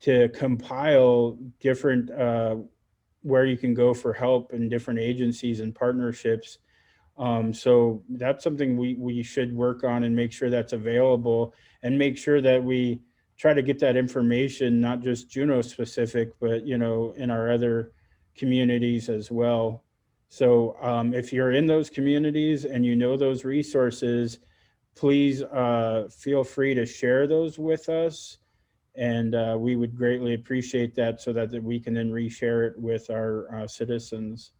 to compile different where you can go for help in different agencies and partnerships. So that's something we should work on and make sure that's available, and make sure that we try to get that information, not just Juneau specific, but you know, in our other communities as well. So if you're in those communities and you know those resources, please feel free to share those with us. And we would greatly appreciate that, so that we can then reshare it with our citizens.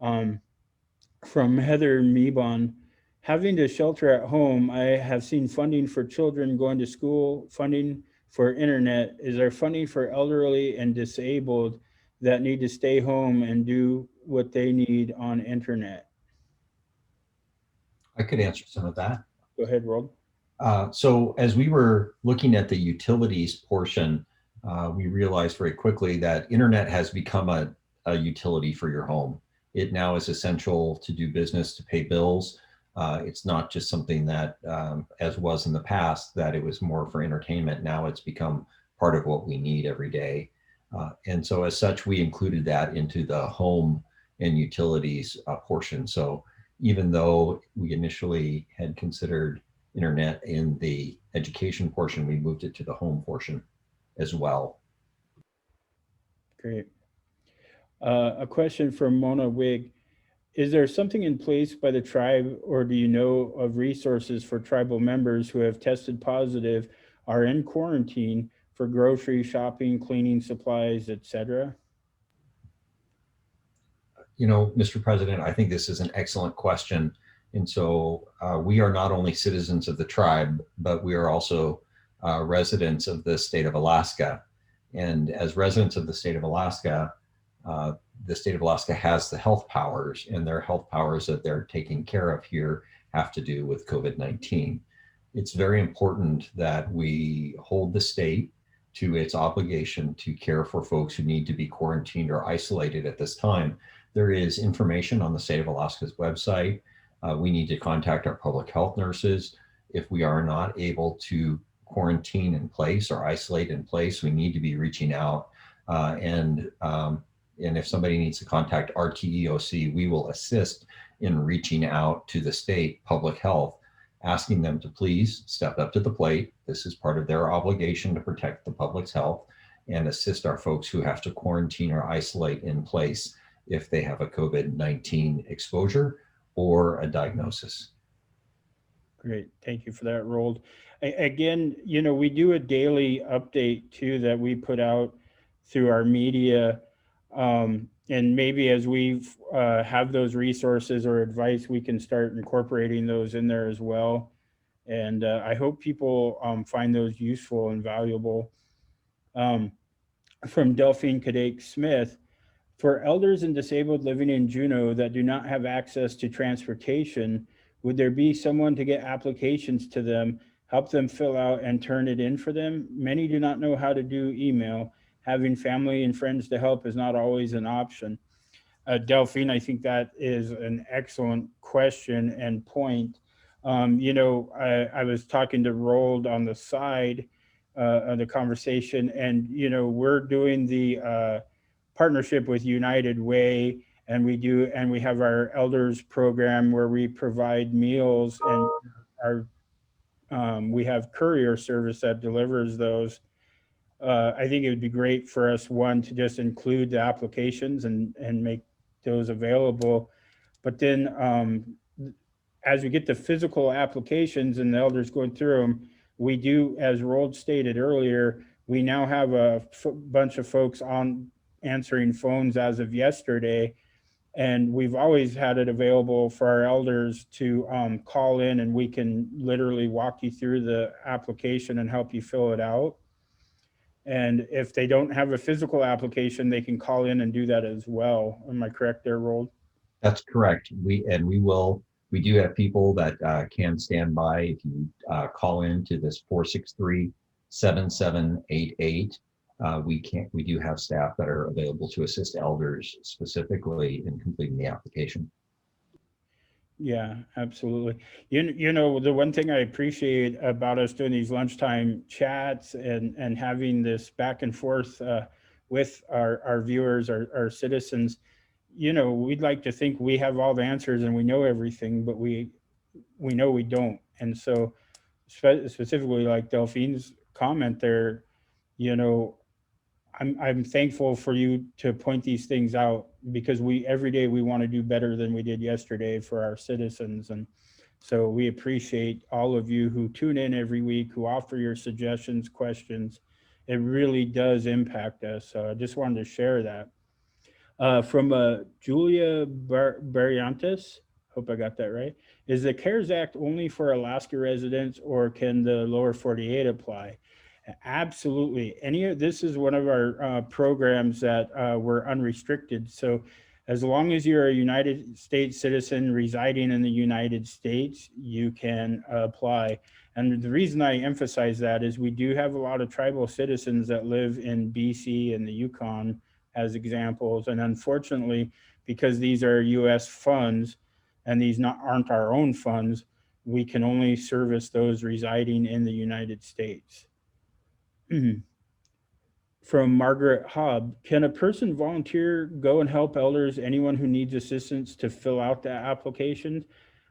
From Heather Mebon, having to shelter at home, I have seen funding for children going to school, funding for internet. Is there funding for elderly and disabled that need to stay home and do what they need on internet? I could answer some of that. Go ahead, Rob. So as we were looking at the utilities portion, we realized very quickly that internet has become a utility for your home. It now is essential to do business, to pay bills. It's not just something that, as was in the past, that it was more for entertainment. Now it's become part of what we need every day. And so as such, we included that into the home and utilities portion. So even though we initially had considered internet in the education portion, we moved it to the home portion as well. Great. A question from Mona Wig. Is there something in place by the tribe, or do you know of resources for tribal members who have tested positive, are in quarantine, for grocery shopping, cleaning supplies, etc.? You know, Mr. President, I think this is an excellent question. And so we are not only citizens of the tribe, but we are also residents of the state of Alaska. And as residents of the state of Alaska has the health powers, and their health powers that they're taking care of here have to do with COVID-19. It's very important that we hold the state to its obligation to care for folks who need to be quarantined or isolated at this time. There is information on the state of Alaska's website. We need to contact our public health nurses. If we are not able to quarantine in place or isolate in place, we need to be reaching out. And if somebody needs to contact our TEOC, we will assist in reaching out to the state public health, asking them to please step up to the plate. This is part of their obligation to protect the public's health, and assist our folks who have to quarantine or isolate in place if they have a COVID-19 exposure or a diagnosis. Great, thank you for that, Rold. Again, you know, we do a daily update too that we put out through our media. And maybe as we have those resources or advice, we can start incorporating those in there as well. And I hope people find those useful and valuable. From Delphine Kadek Smith, for elders and disabled living in Juneau that do not have access to transportation, would there be someone to get applications to them, help them fill out and turn it in for them? Many do not know how to do email, having family and friends to help is not always an option. Delphine, I think that is an excellent question and point. I was talking to Rold on the side of the conversation, and, we're doing the partnership with United Way, and we have our elders program where we provide meals, and we have courier service that delivers those. I think it would be great for us, one, to just include the applications and make those available. But then as we get the physical applications and the elders going through them, we do, as Rold stated earlier, we now have a bunch of folks on answering phones as of yesterday. And we've always had it available for our elders to call in, and we can literally walk you through the application and help you fill it out. And if they don't have a physical application, they can call in and do that as well. Am I correct there, Rold? That's correct. We do have people that can stand by. If you call in to this 463-7788, we do have staff that are available to assist elders specifically in completing the application. Yeah, absolutely. The one thing I appreciate about us doing these lunchtime chats and having this back and forth with our viewers, our citizens, we'd like to think we have all the answers and we know everything, but we know we don't. And so specifically like Delphine's comment there, I'm thankful for you to point these things out, because every day we want to do better than we did yesterday for our citizens. And so we appreciate all of you who tune in every week, who offer your suggestions, questions. It really does impact us. So I just wanted to share that. From Julia Barriantes, hope I got that right. Is the CARES Act only for Alaska residents, or can the lower 48 apply? Absolutely. This is one of our programs that we're unrestricted. So as long as you're a United States citizen residing in the United States, you can apply. And the reason I emphasize that is we do have a lot of tribal citizens that live in BC and the Yukon as examples. And unfortunately, because these are US funds and these aren't our own funds, we can only service those residing in the United States. From Margaret Hobb, can a person volunteer, go and help elders, anyone who needs assistance to fill out the application?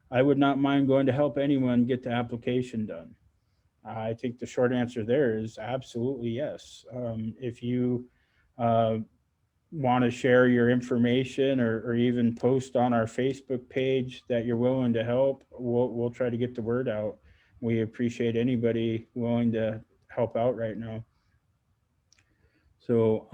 I would not mind going to help anyone get the application done. I think the short answer there is absolutely yes. If you want to share your information or even post on our Facebook page that you're willing to help, we'll try to get the word out. We appreciate anybody willing to help out right now. So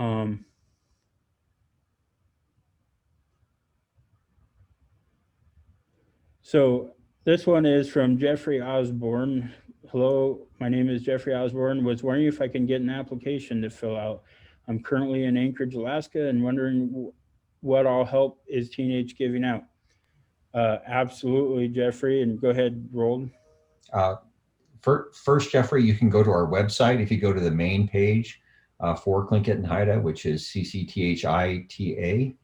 so this one is from Jeffrey Osborne. Hello, my name is Jeffrey Osborne. Was wondering if I can get an application to fill out. I'm currently in Anchorage, Alaska, and wondering what all help is TNH giving out. Absolutely, Jeffrey, and go ahead, Rold. First, Jeffrey, you can go to our website. If you go to the main page for Tlingit Haida, which is ccthita.gov,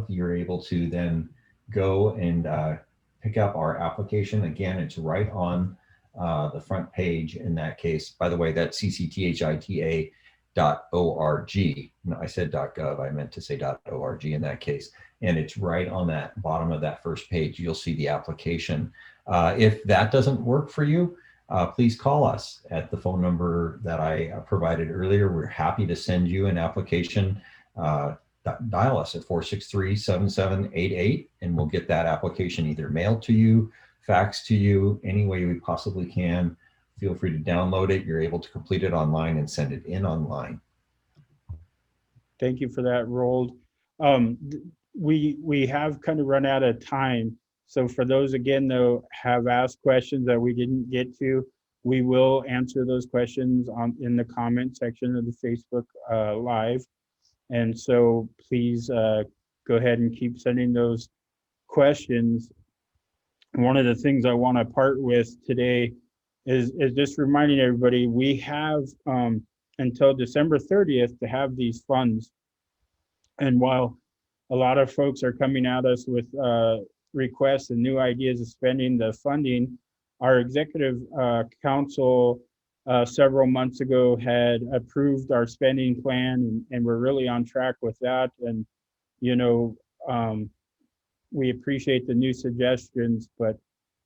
you're able to then go and pick up our application. Again, it's right on the front page in that case. By the way, that's ccthita.org. No, I said .gov. I meant to say .org in that case. And it's right on that bottom of that first page. You'll see the application. If that doesn't work for you, please call us at the phone number that I provided earlier. We're happy to send you an application. Dial us at 463-7788, and we'll get that application either mailed to you, faxed to you, any way we possibly can. Feel free to download it. You're able to complete it online and send it in online. Thank you for that, Rold. We have kind of run out of time. So for those, again, though, have asked questions that we didn't get to, we will answer those questions in the comment section of the Facebook Live. And so please go ahead and keep sending those questions. One of the things I want to part with today is just reminding everybody, we have until December 30th to have these funds. And while a lot of folks are coming at us with requests and new ideas of spending the funding, our executive council several months ago had approved our spending plan, and we're really on track with that. And, you know, we appreciate the new suggestions, but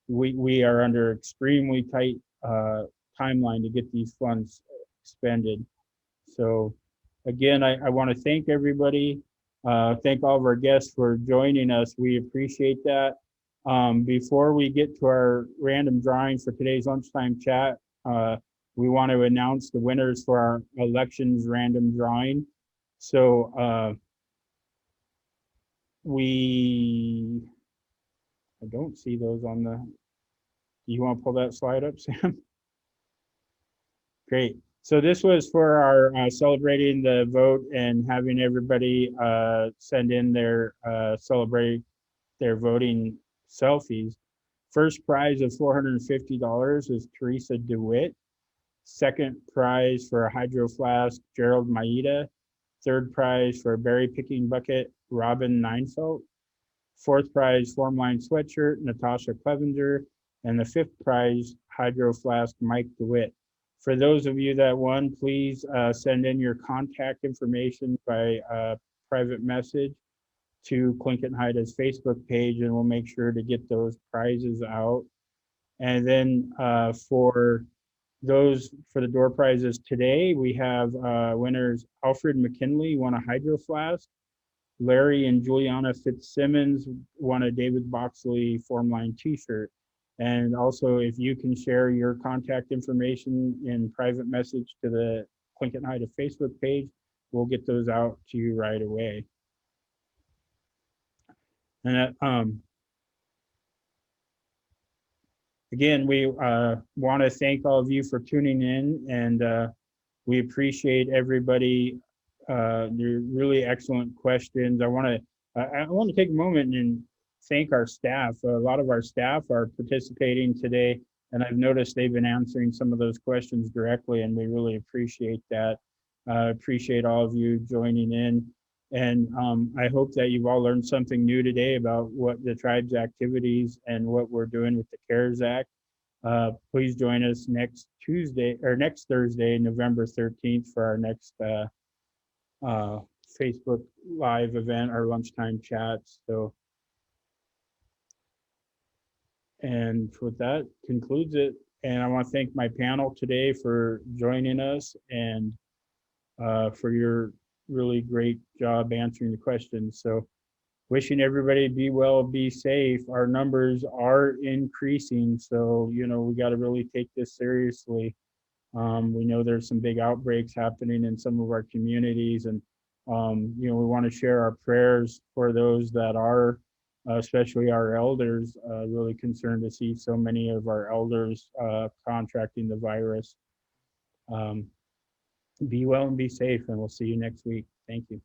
we are under extremely tight timeline to get these funds expended. So again, I want to thank everybody. Thank all of our guests for joining us. We appreciate that. Before we get to our random drawing for today's lunchtime chat, we want to announce the winners for our elections random drawing. So I don't see those on the, do you want to pull that slide up, Sam? Great. So this was for our celebrating the vote and having everybody send in their celebrate their voting selfies. First prize of $450 is Teresa DeWitt. Second prize for a hydro flask, Gerald Maeda. Third prize for a berry picking bucket, Robin Neinfeld. Fourth prize, Formline sweatshirt, Natasha Clevenger. And the fifth prize, hydro flask, Mike DeWitt. For those of you that won, please send in your contact information by private message to Tlingit Haida's Facebook page, and we'll make sure to get those prizes out. And then for the door prizes today, we have winners Alfred McKinley won a hydro flask. Larry and Juliana Fitzsimmons won a David Boxley Formline t-shirt. And also, if you can share your contact information in private message to the Tlingit Haida Facebook page, we'll get those out to you right away. And again, we want to thank all of you for tuning in, and we appreciate everybody. They're really excellent questions. I want to take a moment and thank our staff. A lot of our staff are participating today, and I've noticed they've been answering some of those questions directly, and we really appreciate that. Appreciate all of you joining in. And I hope that you've all learned something new today about what the tribe's activities and what we're doing with the CARES Act. Please join us next Thursday, November 13th, for our next Facebook Live event, our lunchtime chats. So, and with that concludes it. And I want to thank my panel today for joining us and for your really great job answering the questions. So wishing everybody be well, be safe. Our numbers are increasing, so you know we got to really take this seriously. We know there's some big outbreaks happening in some of our communities, and you know, we want to share our prayers for those that are, especially our elders, really concerned to see so many of our elders contracting the virus. Be well and be safe, and we'll see you next week. Thank you.